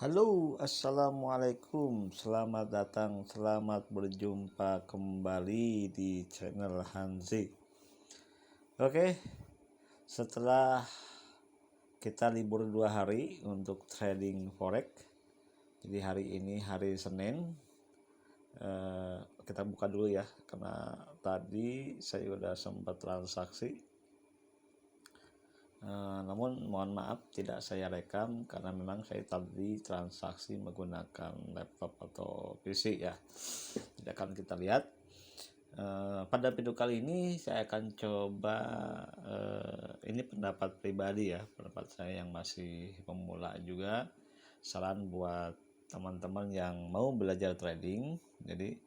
Halo, assalamualaikum. Selamat datang, selamat berjumpa kembali di channel Hanzi. Oke, setelah kita libur 2 hari untuk trading forex, jadi hari ini hari Senin, kita buka dulu ya, karena tadi saya udah sempat transaksi. Namun mohon maaf tidak saya rekam karena memang saya tadi transaksi menggunakan laptop atau PC ya. Jadi akan kita lihat pada video kali ini saya akan coba ini pendapat pribadi ya, pendapat saya yang masih pemula juga, saran buat teman-teman yang mau belajar trading. Jadi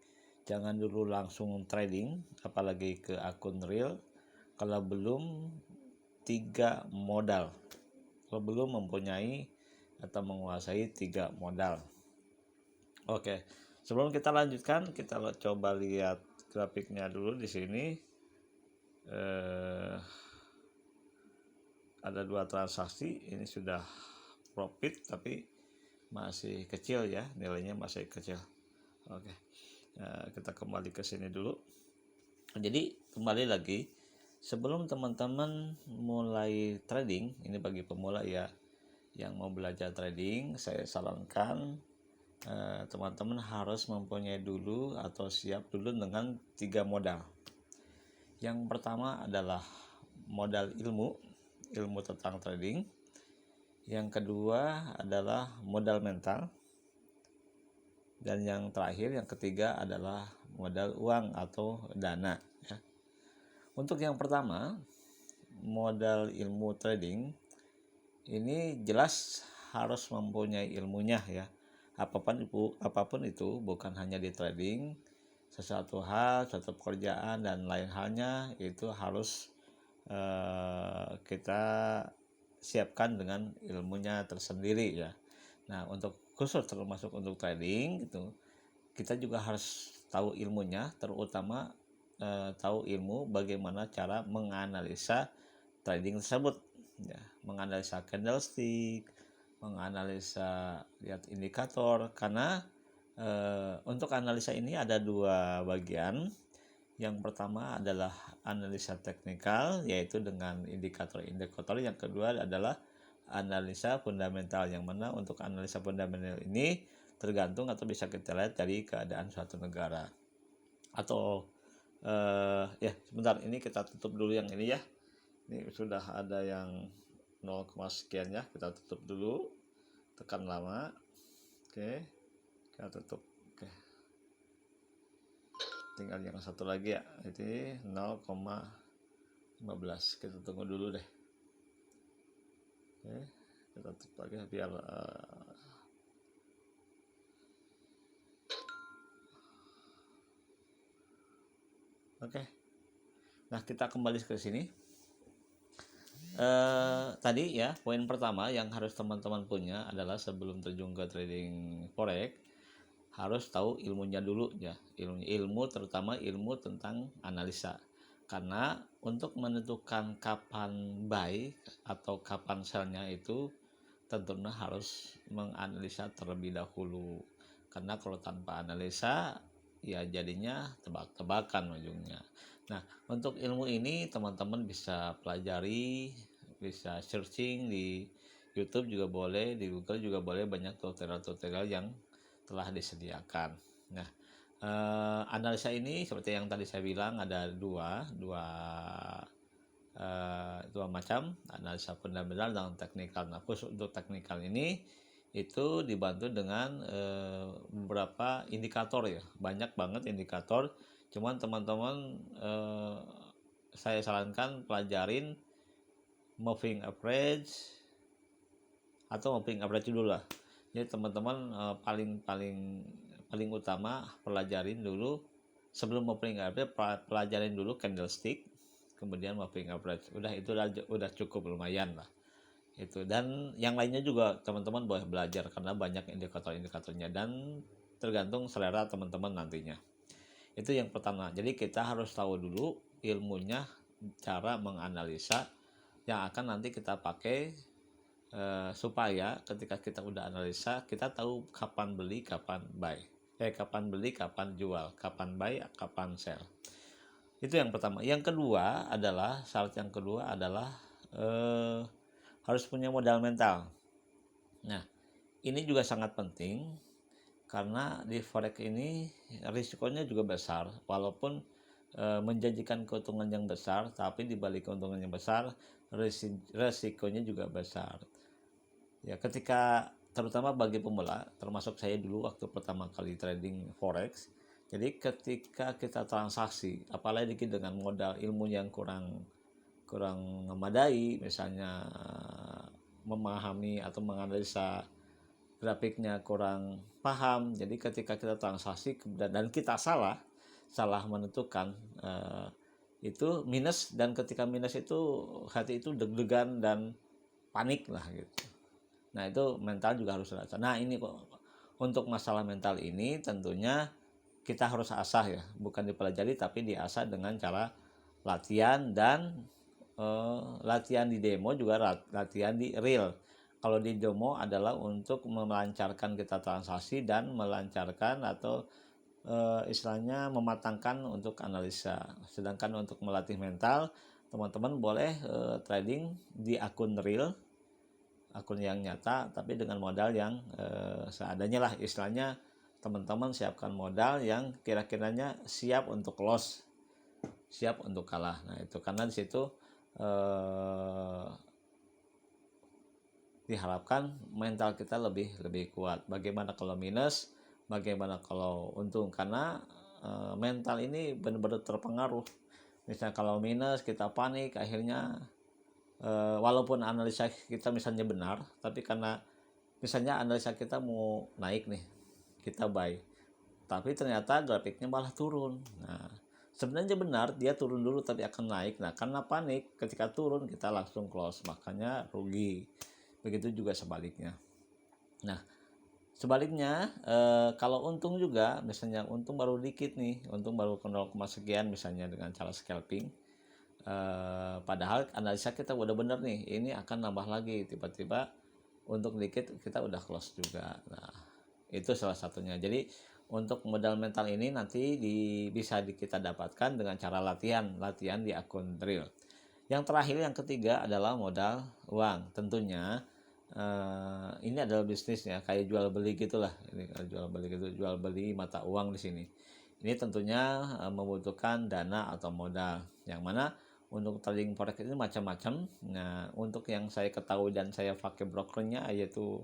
jangan dulu langsung trading apalagi ke akun real kalau belum 3 modal, kalau belum mempunyai atau menguasai 3 modal. Oke, sebelum kita lanjutkan, kita coba lihat grafiknya dulu di sini. Ada 2 transaksi, ini sudah profit tapi masih kecil ya, nilainya masih kecil. Oke, kita kembali ke sini dulu. Jadi kembali lagi, sebelum teman-teman mulai trading, ini bagi pemula ya yang mau belajar trading, saya sarankan teman-teman harus mempunyai dulu atau siap dulu dengan 3 modal. Yang pertama adalah modal ilmu tentang trading. Yang kedua adalah modal mental. Dan yang terakhir, yang ketiga adalah modal uang atau dana ya. Untuk yang pertama, modal ilmu trading, ini jelas harus mempunyai ilmunya ya. Apapun itu, bukan hanya di trading, sesuatu hal, suatu pekerjaan dan lain halnya itu harus kita siapkan dengan ilmunya tersendiri ya. Nah, untuk khusus termasuk untuk trading gitu, kita juga harus tahu ilmunya, terutama tahu ilmu bagaimana cara menganalisa trading tersebut ya, menganalisa candlestick, menganalisa lihat indikator. Karena untuk analisa ini ada 2 bagian. Yang pertama adalah analisa teknikal, yaitu dengan indikator-indikator. Yang kedua adalah analisa fundamental, yang mana untuk analisa fundamental ini tergantung atau bisa kita lihat dari keadaan suatu negara. Atau ya sebentar, ini kita tutup dulu yang ini ya. Ini sudah ada yang 0, sekian ya, kita tutup dulu, tekan lama. Oke, kita tutup. Oke, tinggal yang satu lagi ya, itu 0,15, kita tunggu dulu deh. Oke, kita tutup lagi biar oke. Nah, kita kembali ke sini. Tadi ya, poin pertama yang harus teman-teman punya adalah sebelum terjun ke trading forex harus tahu ilmunya dulu ya. Ilmu terutama ilmu tentang analisa. Karena untuk menentukan kapan buy atau kapan sell-nya itu tentunya harus menganalisa terlebih dahulu. Karena kalau tanpa analisa ya jadinya tebak-tebakan ujungnya. Nah, untuk ilmu ini teman-teman bisa pelajari, bisa searching di YouTube juga boleh, di Google juga boleh, banyak tutorial-tutorial yang telah disediakan. Nah, analisa ini seperti yang tadi saya bilang ada dua macam, analisa fundamental dan teknikal. Nah, khusus untuk teknikal ini itu dibantu dengan beberapa indikator ya, banyak banget indikator. Cuman teman-teman saya sarankan pelajarin moving average atau moving average dulu lah. Jadi teman-teman paling utama pelajarin dulu sebelum moving average, pelajarin dulu candlestick, kemudian moving average. Udah itu udah cukup lumayan lah itu. Dan yang lainnya juga teman-teman boleh belajar karena banyak indikator-indikatornya dan tergantung selera teman-teman nantinya. Itu yang pertama. Jadi kita harus tahu dulu ilmunya, cara menganalisa yang akan nanti kita pakai supaya ketika kita udah analisa kita tahu kapan beli, kapan buy. Kapan beli, kapan jual, kapan buy, kapan sell. Itu yang pertama. Yang kedua adalah syarat yang kedua adalah harus punya modal mental. Nah, ini juga sangat penting karena di forex ini risikonya juga besar, walaupun menjanjikan keuntungan yang besar, tapi di balik keuntungan yang besar risikonya juga besar. Ya, ketika terutama bagi pemula, termasuk saya dulu waktu pertama kali trading forex. Jadi ketika kita transaksi, apalagi dengan modal ilmu yang kurang memadai, misalnya memahami atau menganalisa grafiknya kurang paham, jadi ketika kita transaksi dan kita salah menentukan, itu minus, dan ketika minus itu hati itu deg-degan dan panik lah gitu. Nah, itu mental juga harus ada. Nah, ini kok untuk masalah mental ini tentunya kita harus asah ya, bukan dipelajari tapi diasah dengan cara latihan, dan latihan di demo juga latihan di real. Kalau di demo adalah untuk melancarkan kita transaksi dan melancarkan atau istilahnya mematangkan untuk analisa. Sedangkan untuk melatih mental, teman-teman boleh trading di akun real, akun yang nyata, tapi dengan modal yang seadanya lah, istilahnya teman-teman siapkan modal yang kira-kiranya siap untuk loss, siap untuk kalah. Nah, itu karena di situ diharapkan mental kita lebih kuat. Bagaimana kalau minus, bagaimana kalau untung, karena mental ini benar-benar terpengaruh. Misalnya kalau minus kita panik, akhirnya walaupun analisa kita misalnya benar, tapi karena misalnya analisa kita mau naik nih, kita buy, tapi ternyata grafiknya malah turun. Nah, sebenarnya benar dia turun dulu tapi akan naik. Nah, karena panik ketika turun kita langsung close, makanya rugi. Begitu juga sebaliknya. Nah, sebaliknya kalau untung juga, misalnya untung baru dikit nih, untung baru 0, sekian misalnya dengan cara scalping, padahal analisa kita udah bener nih, ini akan nambah lagi, tiba-tiba untuk dikit kita udah close juga. Nah, itu salah satunya. Jadi untuk modal mental ini nanti bisa kita dapatkan dengan cara latihan di akun real. Yang terakhir, yang ketiga adalah modal uang. Tentunya ini adalah bisnisnya, kayak jual beli gitulah. Ini jual beli mata uang di sini. Ini tentunya membutuhkan dana atau modal, yang mana untuk trading forex ini macam-macam. Nah, untuk yang saya ketahui dan saya pakai brokernya yaitu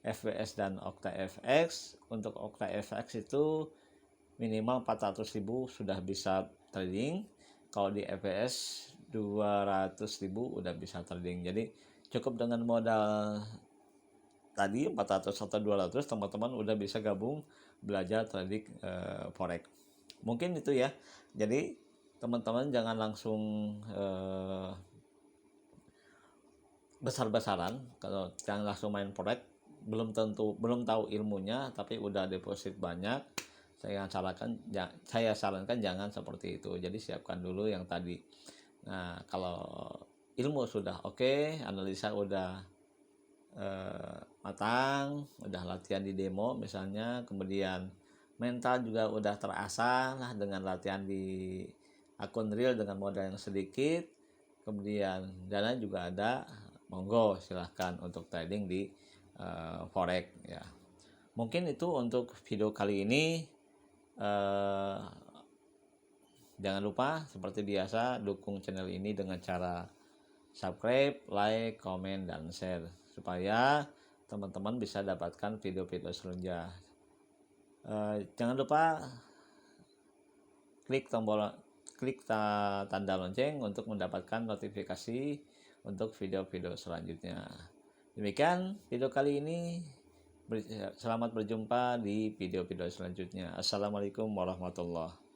FWS dan OctaFX. Untuk OctaFX itu minimal 400.000 sudah bisa trading. Kalau di FWS 200.000 udah bisa trading. Jadi cukup dengan modal tadi 400 atau 200, teman-teman udah bisa gabung belajar trading forex. Mungkin itu ya. Jadi teman-teman jangan langsung besar-besaran, kalau jangan langsung main forex, belum tahu ilmunya tapi udah deposit banyak. Saya sarankan jangan seperti itu. Jadi siapkan dulu yang tadi. Nah, kalau ilmu sudah oke, analisa udah matang, udah latihan di demo misalnya, kemudian mental juga udah terasah lah dengan latihan di akun real dengan modal yang sedikit, kemudian dana juga ada, monggo silahkan untuk trading di forex ya. Mungkin itu untuk video kali ini. Jangan lupa seperti biasa dukung channel ini dengan cara subscribe, like, komen, dan share supaya teman-teman bisa dapatkan video-video selanjutnya. Jangan lupa klik tanda lonceng untuk mendapatkan notifikasi untuk video-video selanjutnya. Demikian video kali ini. Selamat berjumpa di video-video selanjutnya. Assalamualaikum warahmatullahi wabarakatuh.